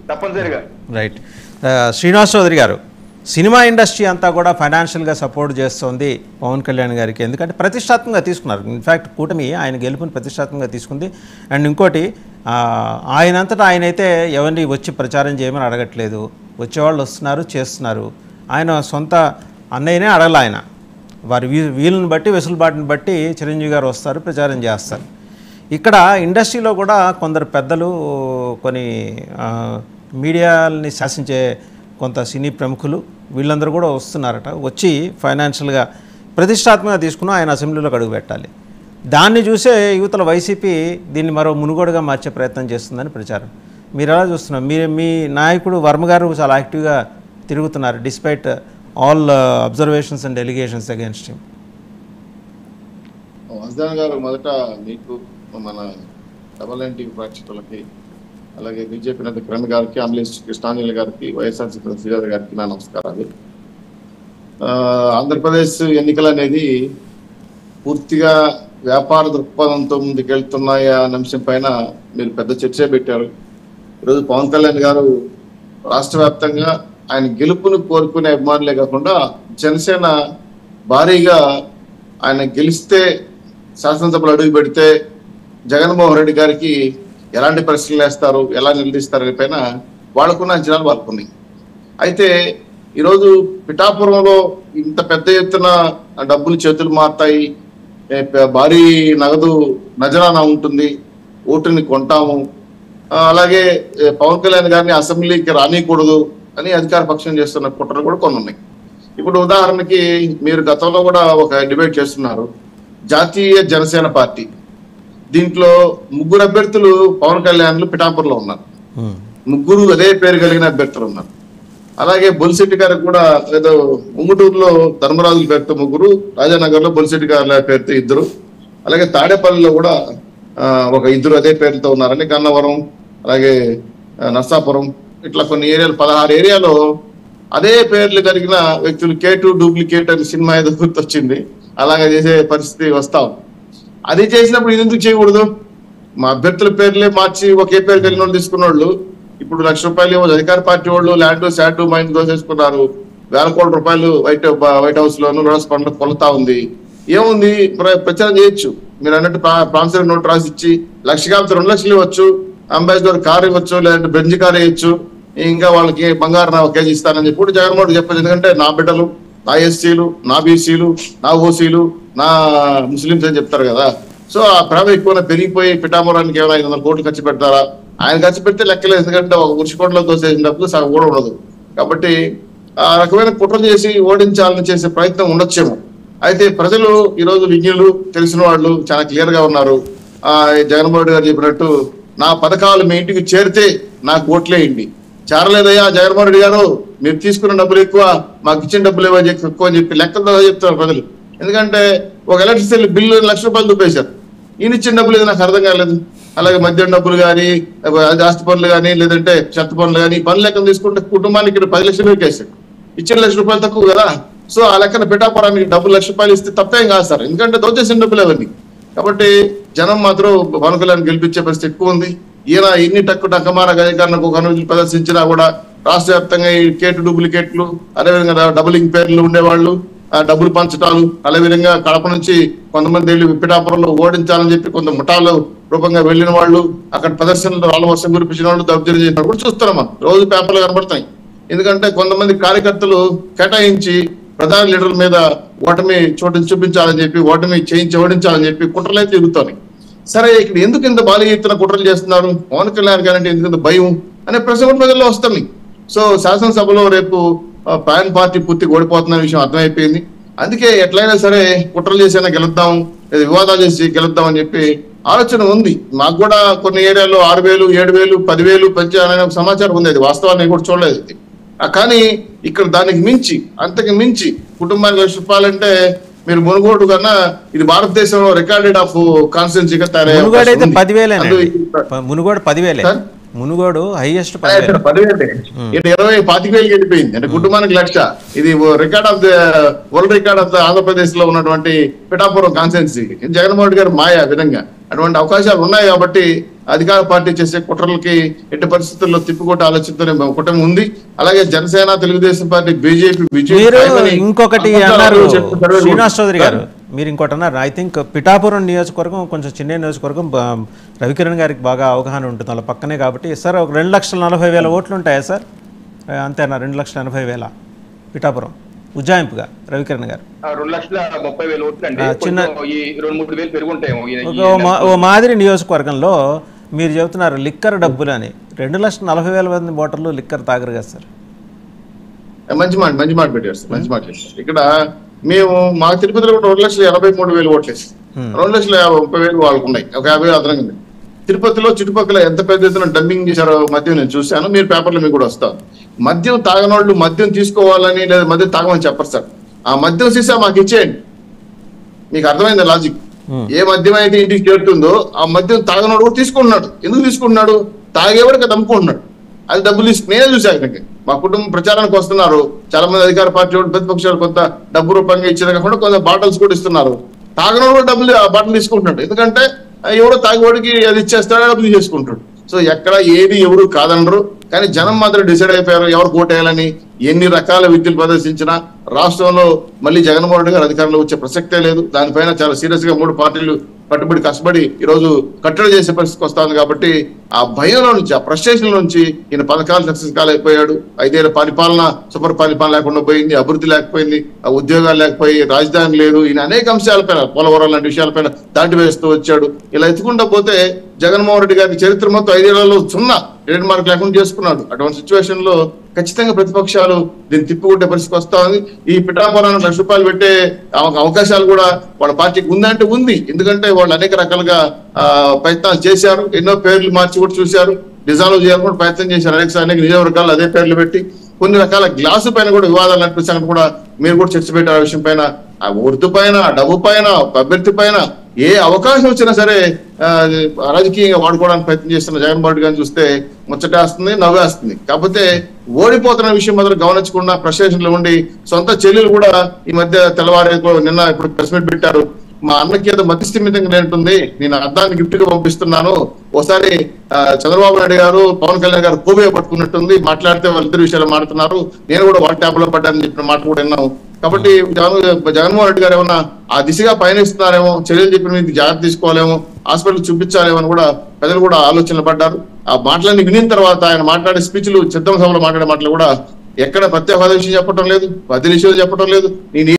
తప్పనిసరిగా. రైట్. శ్రీనివాస్ చౌదరి గారు, cinema industry అంతా కూడా ఫైనాన్షియల్గా సపోర్ట్ చేస్తుంది పవన్ కళ్యాణ్ గారికి, ఎందుకంటే ప్రతిష్టాత్మకంగా తీసుకున్నారు. ఇన్ఫ్యాక్ట్ కూటమి ఆయన గెలుపుని ప్రతిష్టాత్మకంగా తీసుకుంది. అండ్ ఇంకోటి, ఆయనంతటా ఆయనైతే ఎవరిని వచ్చి ప్రచారం చేయమని అడగట్లేదు. వచ్చేవాళ్ళు వస్తున్నారు, చేస్తున్నారు. ఆయన సొంత అన్నయ్యనే అడగల. ఆయన వారి వీలుని బట్టి, వెసులుబాటుని బట్టి చిరంజీవి గారు వస్తారు, ప్రచారం చేస్తారు. ఇక్కడ ఇండస్ట్రీలో కూడా కొందరు పెద్దలు, కొన్ని మీడియాని శాసించే కొంత సినీ ప్రముఖులు, వీళ్ళందరూ కూడా వస్తున్నారట. వచ్చి ఫైనాన్షియల్గా ప్రతిష్టాత్మకంగా తీసుకుని ఆయన అసెంబ్లీలోకి అడుగు పెట్టాలి. దాన్ని చూసే యువతల వైసీపీ దీన్ని మరో మునుగోడుగా మార్చే ప్రయత్నం చేస్తుందని ప్రచారం. మీరు ఎలా చూస్తున్నారు? మీ నాయకుడు వర్మ గారు చాలా యాక్టివ్గా తిరుగుతున్నారు, despite all observations and allegations against him. Vasudevan గారు, మొదట మీకు, మన డబల్-ఎన్ ప్రేక్షకులకి, అలాగే బీజేపీ నేత కిరణ్ గారికి, అనలిస్ట్ కృష్ణాంజలి గారికి, వైఎస్ఆర్సీపీ శ్రీధర్ గారికి నా నమస్కారాలు. ఆంధ్రప్రదేశ్ ఎన్నికలు అనేది పూర్తిగా వ్యాపార దృక్పథంతో ముందుకెళ్తున్నాయా అనే అంశం పైన మీరు పెద్ద చర్చ పెట్టారు. ఈరోజు పవన్ కళ్యాణ్ గారు రాష్ట్ర వ్యాప్తంగా ఆయన గెలుపును కోరుకునే అభిమానులే కాకుండా జనసేన భారీగా ఆయన గెలిస్తే శాసనసభలో అడుగు పెడితే జగన్మోహన్ రెడ్డి గారికి ఎలాంటి ప్రశ్నలు వేస్తారు, ఎలా నిలదీస్తారు పైన వాళ్ళకున్న అంచనాలు వాళ్ళకున్నాయి. అయితే ఈరోజు పిఠాపురంలో ఇంత పెద్ద ఎత్తున డబ్బులు చేతులు మారుతాయి, భారీ నగదు నజరానా ఉంటుంది, ఓటుని కొంటాము, అలాగే పవన్ కళ్యాణ్ గారిని అసెంబ్లీకి రానియకూడదు అని అధికార పక్షం చేస్తున్న కుట్రలు కూడా కొన్ని ఉన్నాయి. ఇప్పుడు ఉదాహరణకి మీరు గతంలో కూడా ఒక డిబేట్ చేస్తున్నారు, జాతీయ జనసేన పార్టీ. దీంట్లో ముగ్గురు అభ్యర్థులు పవన్ కళ్యాణ్లు పిఠాపురంలో ఉన్నారు, ముగ్గురు అదే పేరు కలిగిన అభ్యర్థులు ఉన్నారు. అలాగే బొలిశెట్టి గారికి కూడా ఏదో ఉంగుటూరులో ధర్మరాజుల పేరుతో ముగ్గురు, రాజానగర్ లో బొలిశెట్టి గారి పేరుతో ఇద్దరు, అలాగే తాడేపల్లిలో కూడా ఒక ఇద్దరు అదే పేరుతో ఉన్నారని, గన్నవరం, అలాగే నర్సాపురం, ఇట్లా కొన్ని ఏరియాలు 16 ఏరియాలో అదే పేర్లు కలిగిన వ్యక్తులు K2 డూప్లికేట్ అని సినిమా ఏదో గుర్తొచ్చింది, అలాగే చేసే పరిస్థితి వస్తాం. అది చేసినప్పుడు ఇది ఎందుకు చేయకూడదు? మా అభ్యర్థుల పేర్లే మార్చి ఒకే పేరు కలిగిన వాళ్ళు తీసుకున్న వాళ్ళు ఇప్పుడు ₹1,00,000 అధికార పార్టీ వాళ్ళు ల్యాండ్ శాట్ మైండ్ దోసేసుకున్నారు. వేల కోట్ల రూపాయలు వైట్ హౌస్ లోను లోటస్ ఫండ్ కొలుతా ఉంది. ఏముంది, ప్రచారం చేయొచ్చు. మీరు అన్నట్టు ప్రామిసరీ నోట్ రాసి ఇచ్చి 1,00,000 కాకపోతే 2 లక్షలు ఇవ్వచ్చు, అంబాసిడర్ కారు ఇవ్వచ్చు, లేదంటే బెంజ్ కారు వేయచ్చు, ఇంకా వాళ్ళకి బంగారు 1 కేజీ ఇస్తానని చెప్పి కూడా జగన్మోహన్ చెప్పచ్చు. ఎందుకంటే నా బిడ్డలు, నా ఎస్సీలు, నా బీసీలు, నా ఓసీలు, నా ముస్లింస్ అని చెప్తారు కదా. సో ఆ ప్రేమ ఎక్కువ పెరిగిపోయి పిఠాపురానికి ఏమైనా 500 కోట్లు ఖర్చు పెడతారా? ఆయన ఖర్చు పెడితే లెక్కలేదు, ఎందుకంటే ఒక ఉరుషికొండలో తోసేసినప్పుడు సగం కూడా ఉండదు. కాబట్టి ఆ రకమైన కుట్రలు చేసి ఓడించాలని చేసే ప్రయత్నం ఉండొచ్చేమో. అయితే ప్రజలు ఈరోజు విజ్ఞులు, తెలిసిన వాళ్ళు చాలా క్లియర్ గా ఉన్నారు. జగన్మోహన్ రెడ్డి గారు చెప్పినట్టు నా పథకాలు మీ ఇంటికి చేరితే నాకు ఓట్లేయండి. చేరలేదయ్యా జగన్మోహన్ రెడ్డి గారు, మీరు తీసుకున్న డబ్బులు ఎక్కువ, మాకు ఇచ్చిన డబ్బులు ఎక్కువ అని చెప్పి లెక్కలతో చెప్తున్నారు ప్రజలు. ఎందుకంటే ఒక ఎలక్ట్రిసిటీ బిల్లు ₹1,00,000 చూపేశారు, ఈయన ఇచ్చిన డబ్బులు ఏదో నాకు అర్థం కాలేదు. అలాగే మద్యం డబ్బులు కానీ, ఆస్తి పనులు కానీ, లేదంటే చెత్త పనులు కానీ, పనులు లెక్కన తీసుకుంటే కుటుంబానికి 10 లక్షలు కేసారు, ఇచ్చిన ₹1,00,000 తక్కువ కదా. సో ఆ లెక్కన పిఠాపురానికి డబ్బులు ₹1,00,000 ఇస్తే తప్పేం కాదు సార్, ఎందుకంటే దోచేసిన డబ్బులు అవన్నీ. కాబట్టి జనం మాత్రం పవన్ కళ్యాణ్ గెలిపించే పరిస్థితి ఎక్కువ ఉంది. ఈయన ఎన్ని టక్కమాన గజకారణకు కనుగోలు ప్రదర్శించినా కూడా రాష్ట్ర వ్యాప్తంగా ఈ K2 డూప్లికేట్లు, అదేవిధంగా డబులింగ్ పేర్లు ఉండేవాళ్ళు, డబ్బులు పంచటాలు, అదేవిధంగా కడప నుంచి కొంతమంది వెళ్ళి పిఠాపురంలో ఓడించాలని చెప్పి కొంత ముఠాలు రూపంగా వెళ్ళిన వాళ్ళు, అక్కడ ప్రదర్శనలు రాళ్ళ వర్షం కురిపించిన వాళ్ళు, దౌర్జన్యం చేసిన కూడా చూస్తున్నాం మనం, రోజు పేపర్లు కనబడతాయి. ఎందుకంటే కొంతమంది కార్యకర్తలు కేటాయించి ప్రధాన లీడర్ల మీద ఓటమి చూపించాలని చెప్పి, ఓటమి చేయించి ఓడించాలని చెప్పి కుట్రలైతే తిరుగుతాయి. సరే, ఇక్కడ ఎందుకు ఇంత భారీ ఎత్తున కుట్రలు చేస్తున్నారు, పవన్ కళ్యాణ్ గారంటే ఎందుకు భయం అనే ప్రశ్న కూడా ప్రజల్లో వస్తుంది. సో శాసనసభలో రేపు ప్యాన్ పార్టీ పూర్తిగా ఓడిపోతున్న విషయం అర్థమైపోయింది. అందుకే ఎట్లయినా సరే కుట్రలు చేసైనా గెలుద్దాం, లేదా వివాదాలు చేసి గెలుద్దాం అని చెప్పి ఆలోచన ఉంది. మాకు కూడా కొన్ని ఏరియాలో 6,000, 7,000, 10,000 పెంచాలనే సమాచారం ఉంది. అది వాస్తవాన్ని కూడా చూడలేదు. కానీ ఇక్కడ దానికి మించి, అంతకు మించి కుటుంబానికి ₹1,00,000 అంటే మీరు మునుగోడు కన్నా ఇది భారతదేశంలో రికార్డెడ్ ఆఫ్ కాన్స్టిట్యున్సీగా తయారయ్యారు. మునుగోడు హైయెస్ట్ 20,000-25,000 వెళ్ళిపోయింది. అంటే కుటుంబానికి 1,00,000. ఇది record of the world record of the Andhra Pradesh లో ఉన్నటువంటి పిఠాపురం కాన్స్టిట్యున్సీ. జగన్మోహన్ రెడ్డి గారు మాయా విధంగా అటువంటి అవకాశాలు ఉన్నాయి కాబట్టి అధికార పార్టీ చేసే కుట్రలకి ఎట్టి పరిస్థితుల్లో తిప్పికొట్టే ఆలోచనతోనే కూటమి ఉంది. అలాగే జనసేన, తెలుగుదేశం పార్టీ, బీజేపీ ఇంకొకటి అన్నారు శ్రీనివాస్ చౌదరి గారు, మీరు ఇంకోటి అన్నారు. ఐ థింక్ పిఠాపురం నియోజకవర్గం కొంచెం చిన్న నియోజకవర్గం, రవికిరణ్ గారికి బాగా అవగాహన ఉంటుంది వాళ్ళ పక్కనే కాబట్టి. సార్ ఒక 2,40,000 ఓట్లు ఉంటాయా సార్? అంతేనా? 2,80,000 పిఠాపురం ఉజ్జాయింపుగా రవికిరణ్ గారు 2,30,000 ఓట్లు అండి. చిన్న 2-3,000 పెరుగుంటాయి. ఓ మాదిరి నియోజకవర్గంలో మీరు చెబుతున్నారు లిక్కర్ డబ్బులు అని. 2,40,000 మంది ఓటర్లు లిక్కర్ తాగరు కదా సార్? మంచి మాట పెట్టారు సార్, మంచి మాట చేస్తారు. ఇక్కడ మేము మా తిరుపతిలో కూడా 2,83,000 ఓట్లు వేసాం. 2,30,000 వాళ్ళకు ఉన్నాయి, ఒక 50,000 అదనంగా. తిరుపతిలో చుట్టుపక్కల ఎంత పెద్ద ఎత్తున డంపింగ్ చేశారో మద్యం నేను చూశాను. మీరు పేపర్లో మీకు కూడా వస్తాను. మద్యం తాగనోళ్ళు మద్యం తీసుకోవాలని లేదా మద్యం తాగమని చెప్పరు సార్. ఆ మద్యం సీసా మాకు ఇచ్చేయండి. మీకు అర్థమైంది లాజిక్? ఏ మద్యం అయితే ఇంటికి చేరుతుందో ఆ మద్యం తాగనోడు కూడా తీసుకుంటున్నాడు. ఎందుకు తీసుకుంటున్నాడు? తాగేవాడికి దమ్ముకుంటున్నాడు. అది డబ్బులు నేనే చూశాను. మా కుటుంబం ప్రచారానికి వస్తున్నారు చాలా మంది అధికార పార్టీ ప్రతిపక్షాలు, కొంత డబ్బు రూపంగా ఇచ్చేది కాకుండా కొంత బాటిల్స్ కూడా ఇస్తున్నారు. తాగనోడు కూడా డబ్బులు ఆ బాటిల్ తీసుకుంటున్నాడు. ఎందుకంటే ఎవడో తాగేవాడికి అది ఇచ్చేస్తాడో డబ్బులు చేసుకుంటాడు. సో ఎక్కడ ఏది ఎవరు కాదనరు. కానీ జనం మాత్రం డిసైడ్ అయిపోయారు ఎవరు ఓటేయాలని. ఎన్ని రకాల విద్యలు ప్రదర్శించినా రాష్ట్రంలో మళ్ళీ జగన్మోహన్ రెడ్డి గారు అధికారంలో వచ్చే ప్రసక్తే లేదు. దానిపైన చాలా సీరియస్ గా 3 పార్టీలు కట్టుబడి కష్టపడి ఈరోజు కట్టడి చేసే పరిస్థితికి వస్తుంది. కాబట్టి ఆ భయంలో నుంచి, ఆ ఫ్రస్ట్రేషన్ నుంచి ఈయన పథకాలు సక్సెస్ కాలేకపోయాడు. 5 ఏళ్ల పరిపాలన సూపర్ పరిపాలన లేకుండా పోయింది, అభివృద్ధి లేకపోయింది, ఉద్యోగాలు లేకపోయి, రాజధాని లేదు. ఈయన అనేక అంశాలపైన, పోలవరం లాంటి విషయాలపైన దాటి వేస్తూ వచ్చాడు. ఇలా ఎత్తుకుంటా పోతే జగన్మోహన్ రెడ్డి గారి చరిత్ర మొత్తం 5 ఏళ్లలో 0 ట్రేడ్ మార్క్ లేకుండా చేసుకున్నాడు. అటువంటి సిచ్యువేషన్ లో ఖచ్చితంగా ప్రతిపక్షాలు దీన్ని తిప్పుకుంటే పరిస్థితికి వస్తా ఉంది. ఈ పిఠాపురానికి ₹1,00,000 పెట్టే అవకాశాలు కూడా వాళ్ళ పార్టీకి ఉందంటే ఉంది. ఎందుకంటే వాళ్ళు అనేక రకాలుగా ప్రయత్నాలు చేశారు. ఎన్నో పేర్లు మార్చి కూడా చూశారు. డిజాల్వ్ చేయాలని కూడా ప్రయత్నం చేశారు. అనేక నియోజకవర్గాలు అదే పేర్లు పెట్టి కొన్ని రకాల గ్లాసు పైన కూడా వివాదాలు నడిపించాలని కూడా మీరు కూడా చర్చ పెట్టారు. ఆ విషయం పైన, ఆ ఉర్దు పైన, డబ్బు పైన, అభ్యర్థి పైన ఏ అవకాశం వచ్చినా సరే రాజకీయంగా వాడుకోవడానికి ప్రయత్నం చేస్తున్న జగన్మోహన్ రెడ్డి గారిని చూస్తే ముచ్చటేస్తుంది, నవ్వేస్తుంది. కాకపోతే ఓడిపోతున్న విషయం మాత్రం గమనించకుండా ఫ్రస్ట్రేషన్లో ఉండి సొంత చెల్లెలు కూడా ఈ మధ్య తెల్లవారే నిన్న ఇప్పుడు ప్రెస్ మీట్ పెట్టారు. మా అన్నకి ఏదో మతిస్థిమితంగా నేంటుంది, నేను అర్థాన్ని గిఫ్ట్ గా పంపిస్తున్నాను. ఒకసారి చంద్రబాబు నాయుడు గారు, పవన్ కళ్యాణ్ గారు కోబే పట్టుకున్నట్టుంది, మాట్లాడితే వాళ్ళిద్దరు విషయాలు మాట్లాడుతున్నారు, నేను కూడా వాళ్ళ ట్యాబ్ లో పడ్డానని చెప్పిన మాట కూడా విన్నాం. కాబట్టి జగన్మోహన్ రెడ్డి గారు ఏమన్నా ఆ దిశగా పయనిస్తున్నారేమో, చర్యలు చెప్పిన మీద జాగ్రత్త తీసుకోవాలేమో, హాస్పిటల్ చూపించాలేమో అని కూడా ప్రజలు కూడా ఆలోచనలు పడ్డారు. ఆ మాటలన్నీ వినిన తర్వాత ఆయన మాట్లాడే స్పీచ్లు, సిద్ధం సభలో మాట్లాడే మాటలు కూడా ఎక్కడ ప్రత్యేక విషయం చెప్పడం లేదు, 10 విషయాలు చెప్పడం లేదు. నేను